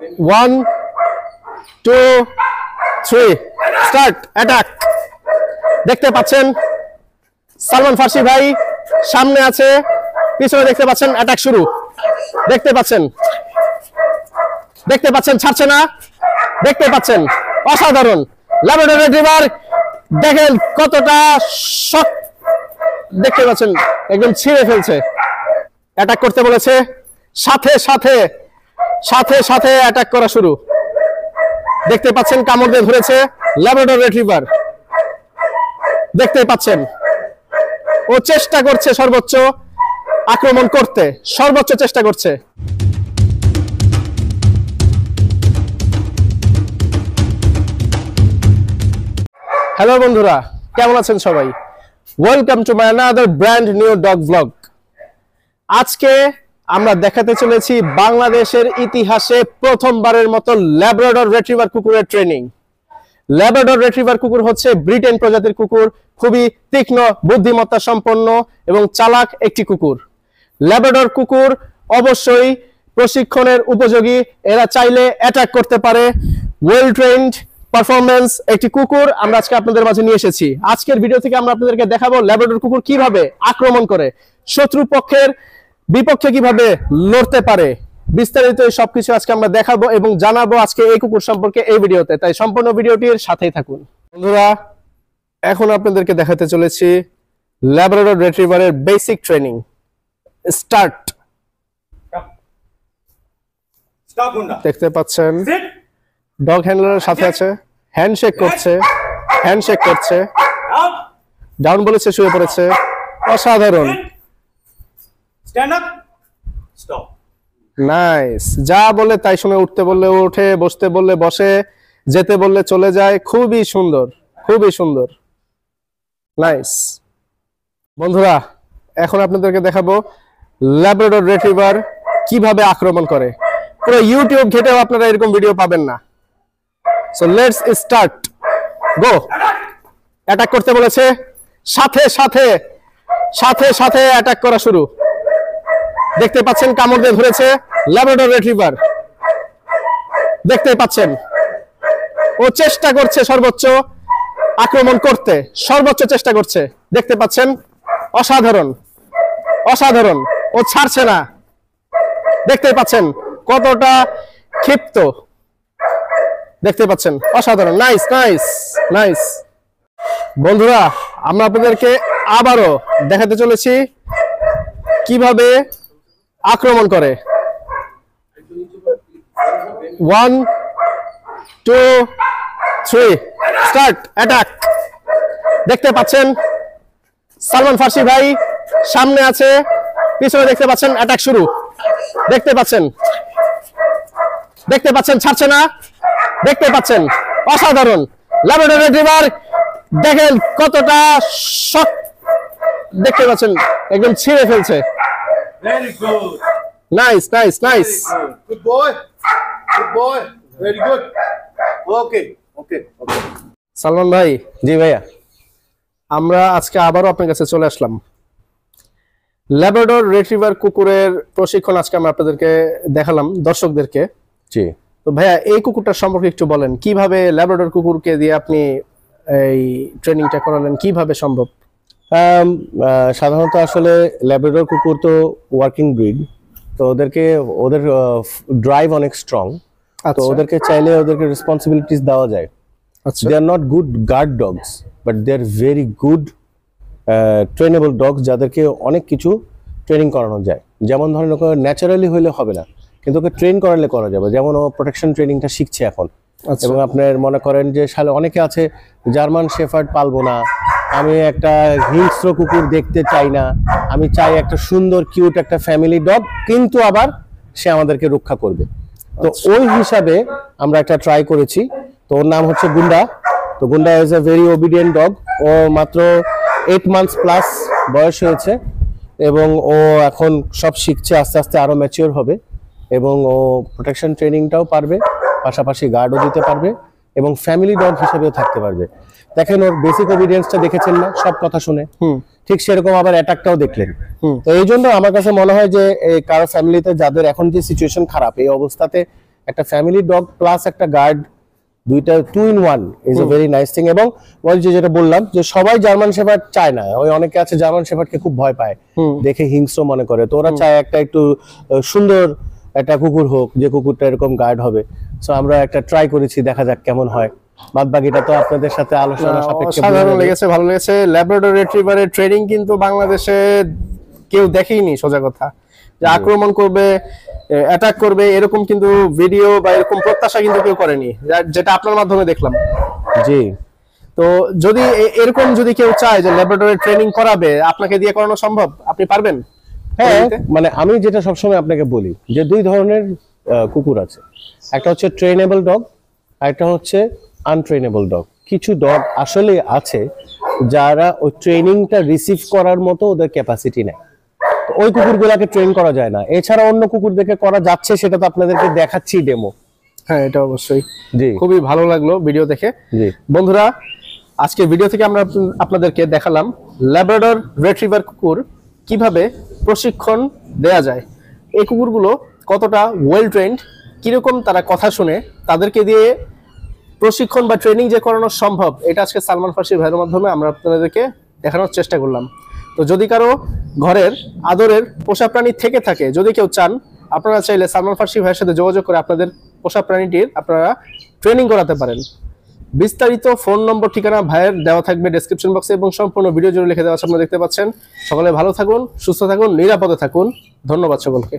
1 2 3 start attack. দেখতে পাচ্ছেন সালমান ফার্সি ভাই সামনে আছে, পিছনে দেখতে পাচ্ছেন অ্যাটাক শুরু। দেখতে পাচ্ছেন ছাড়ছে না, দেখতে পাচ্ছেন অসাধারণ ল্যাব্রাডর রিট্রিভার। দেখেন কতটা শক, দেখতে পাচ্ছেন একদম ছিঁড়ে ফেলছে। অ্যাটাক করতে বলেছে, সাথে সাথে অ্যাটাক করা শুরু। দেখতে পাচ্ছেন কামড় দিয়ে ধরেছে ল্যাব্রাডর রিট্রিভার। দেখতে পাচ্ছেন ও চেষ্টা করছে সর্বোচ্চ আক্রমণ করতে, সর্বোচ্চ চেষ্টা করছে। হ্যালো বন্ধুরা, কেমন আছেন সবাই? Welcome to my another brand new dog blog. আজকে আমরা দেখাতে চলেছি বাংলাদেশের ইতিহাসে প্রথমবারের মতো ল্যাব্রাডর রিট্রিভার কুকুরের ট্রেনিং। ল্যাব্রাডর রিট্রিভার কুকুর হচ্ছে ব্রিটেন প্রজাতির কুকুর, খুবই তীক্ষ্ণ বুদ্ধিমত্তা সম্পন্ন এবং চালাক একটি কুকুর। ল্যাব্রাডর কুকুর অবশ্যই প্রশিক্ষণের উপযোগী, এরা চাইলে অ্যাটাক করতে পারে। ওয়েল ট্রেন্ড পারফরম্যান্স একটি কুকুর আমরা আজকে আপনাদের মাঝে নিয়ে এসেছি। আজকের ভিডিও থেকে আমরা আপনাদেরকে দেখাবো ল্যাব্রাডর কুকুর কিভাবে আক্রমণ করে, শত্রু পক্ষের বিপক্ষে কিভাবে লড়তে পারে। বিস্তারিত এই সবকিছু আজকে আমরা দেখাবো এবং জানাবো আজকে এই কুকুর সম্পর্কে এই ভিডিওতে, তাই সম্পূর্ণ ভিডিওটির সাথেই থাকুন। বন্ধুরা, এখন আপনাদেরকে দেখাতে চলেছি ল্যাব্রাডর রিট্রিভারের বেসিক ট্রেনিং। স্টার্ট। দেখতে পাচ্ছেন ডগ হ্যান্ডলারের সাথে আছে, হ্যান্ডশেক করছে, ডাউন বলেছে, শুয়ে পড়েছে। অসাধারণ, নাইস। যা বলে তাই শুনে, উঠতে বললে ওঠে, বসতে বললে বসে, যেতে বললে চলে যায়। খুবই সুন্দর, নাইস। বন্ধুরা, এখন আপনাদেরকে দেখাবো ল্যাব্রাডর রিট্রিভার কিভাবে আক্রমণ করে। পুরো ইউটিউব ঘেটেও আপনারা এরকম ভিডিও পাবেন না। So let's start, go. Attack করতে বলেছে, সাথে সাথে অ্যাটাক করা শুরু। দেখতে পাচ্ছেন কামড় দিয়ে ধরেছে ল্যাব্রাডর রিট্রিভার। দেখতে পাচ্ছেন ও চেষ্টা করছে সর্বোচ্চ আক্রমণ করতে, সর্বোচ্চ চেষ্টা করছে। দেখতে পাচ্ছেন অসাধারণ, ও ছাড়ছে না। দেখতে পাচ্ছেন কতটা ক্ষিপ্ত, দেখতে পাচ্ছেন অসাধারণ, নাইস। বন্ধুরা, আমরা আপনাদেরকে আবারও দেখাতে চলেছি কিভাবে আক্রমণ করে। 1 2 3 স্টার্ট অ্যাটাক। দেখতে পাচ্ছেন সালমান ফার্সি ভাই সামনে আছে, পিছনে দেখতে পাচ্ছেন অ্যাটাক শুরু। দেখতে পাচ্ছেন ছাড়ছে না, দেখতে পাচ্ছেন অসাধারণ ল্যাব্রাডর রিট্রিভার। দেখেন কতটা শক, দেখতে পাচ্ছেন একদম ছিঁড়ে ফেলছে। Very good. Nice. Good boy. Very good. Okay. Salman ভাই। জি ভাইয়া, আমরা আজকে আবারও আপনার কাছে চলে আসলাম। ল্যাব্রাডর রিট্রিভার কুকুরের প্রশিক্ষণ আজকে আমরা আপনাদেরকে দেখালাম, দর্শকদেরকে। জি। তো ভাইয়া, এই কুকুরটার সম্পর্কে একটু বলেন, কিভাবে ল্যাব্রাডর কুকুরকে দিয়ে আপনি এই ট্রেনিংটা করালেন, কিভাবে সম্ভব? সাধারণত আসলে ল্যাব্রাডর কুকুর তো ওয়ার্কিং ব্রিড, তো ওদের ড্রাইভ অনেক স্ট্রং, তো ওদেরকে চাইলে ওদেরকে রেসপন্সিবিলিটিস দেওয়া যায়। আচ্ছা, they are not good guard dogs, but they are very good trainable dogs, যাদেরকে অনেক কিছু ট্রেনিং করানো যায়। যেমন ধরেন ওকে ন্যাচারালি হইলে হবে না, কিন্তু ওকে ট্রেন করালে করা যাবে। যেমন ও প্রোটেকশন ট্রেনিংটা শিখছে এখন। এবং আপনার মনে করেন যে অনেকে আছে জার্মান শেফার্ড পালবো না, আমি একটা হিংস্র কুকুর দেখতে চাই না, আমি চাই একটা সুন্দর কিউট একটা ফ্যামিলি ডগ, কিন্তু আবার সে আমাদেরকে রক্ষা করবে। তো ওই হিসাবে আমরা একটা ট্রাই করেছি। তো ওর নাম হচ্ছে গুন্ডা। তো Gunda is a very obedient dog. ও মাত্র 8 months প্লাস বয়স হয়েছে এবং ও এখন সব শিখছে, আস্তে আস্তে আরো ম্যাচিওর হবে এবং ও প্রোটেকশন ট্রেনিংটাও পারবে, পাশাপাশি গার্ডও দিতে পারবে এবং ফ্যামিলি ডগ হিসেবেও থাকতে পারবে। দেখেন ওর বেসিক ওবিডিয়েন্সটা দেখেছেন না, সব কথা শুনে, ঠিক সেরকম আবার অ্যাটাকটাও দেখলেন। তো এই জন্য আমার কাছে মনে হয় যে কারো ফ্যামিলিতে যাদের এখন যে সিচুয়েশন খারাপ, এই অবস্থাতে একটা ফ্যামিলি ডগ প্লাস একটা গার্ড, দুইটা 2 in 1 is a very nice thing. এবং ওই যেটা বললাম যে সবাই জার্মান শেফার্ড চায় না, ওই অনেকে আছে জার্মান শেফার্ডকে খুব ভয় পায়, দেখে হিংস্র মনে করে, তো ওরা চায় একটা একটু সুন্দর একটা কুকুর হোক, যে কুকুরটা এরকম গার্ড হবে। সো আমরা একটা ট্রাই করেছি, দেখা যাক কেমন হয়। বাদ বাকিটা তো আপনাদের সাথে আলোচনা সাপেক্ষে সাধারণ লেগেছে, ভালো লেগেছে। ল্যাব্রাডর রিট্রিভারের ট্রেনিং কিন্তু বাংলাদেশে কেউ দেখেইনি, সোজা কথা। যে আক্রমণ করবে, অ্যাটাক করবে, এরকম কিন্তু ভিডিও বা এরকম প্রত্যাশা কিন্তু কেউ করেনি, যেটা আপনার মাধ্যমে দেখলাম। জি। তো যদি এরকম যদি কেউ চায় যে ল্যাব্রাডরের ট্রেনিং করাবে, আপনাকে দিয়ে করানো সম্ভব? আপনি পারবেন? হ্যাঁ, মানে আমি যেটা সবসময় আপনাকে বলি যে 2 ধরনের কুকুর আছে, একটা হচ্ছে ট্রেনেবল ডগ, আর একটা হচ্ছে আনট্রেনেবল ডগ। কিছু ডগ আসলে আছে যারা ওই ট্রেনিংটা রিসিভ করার মতো ওদের ক্যাপাসিটি নেই, তো ওই কুকুরগুলোকে ট্রেন করা যায় না। এছাড়া অন্য কুকুরদেরকে করা যাচ্ছে, সেটা তো আপনাদেরকে দেখাচ্ছি ডেমো। হ্যাঁ, এটা অবশ্যই। জি, খুবই ভালো লাগলো ভিডিও দেখে। জি বন্ধুরা, আজকে ভিডিও থেকে আমরা আপনাদেরকে দেখালাম ল্যাব্রাডর রিট্রিভার কুকুর কিভাবে প্রশিক্ষণ দেয়া যায়, এই কুকুরগুলো কতটা ওয়েল ট্রেন্ড, কিরকম তারা কথা শুনে, তাদেরকে দিয়ে প্রশিক্ষণ বা ট্রেনিং যে করানো সম্ভব, এটা আজকে সালমান ফার্সি ভাইয়ের মাধ্যমে আমরা আপনাদেরকে দেখানোর চেষ্টা করলাম। তো যদি কারো ঘরের আদরের পোষা প্রাণী থেকে থাকে, যদি কেউ চান, আপনারা চাইলে সালমান ফার্সি ভাইয়ের সাথে যোগাযোগ করে আপনাদের পোষা প্রাণীটির আপনারা ট্রেনিং করাতে পারেন। বিস্তারিত ফোন নম্বর, ঠিকানা ভাইয়ের দেওয়া থাকবে ডেসক্রিপশন বক্সে এবং সম্পূর্ণ ভিডিও জুড়ে লিখে দেওয়া আছে, আপনারা দেখতে পাচ্ছেন। সকলে ভালো থাকুন, সুস্থ থাকুন, নিরাপদে থাকুন। ধন্যবাদ সকলকে।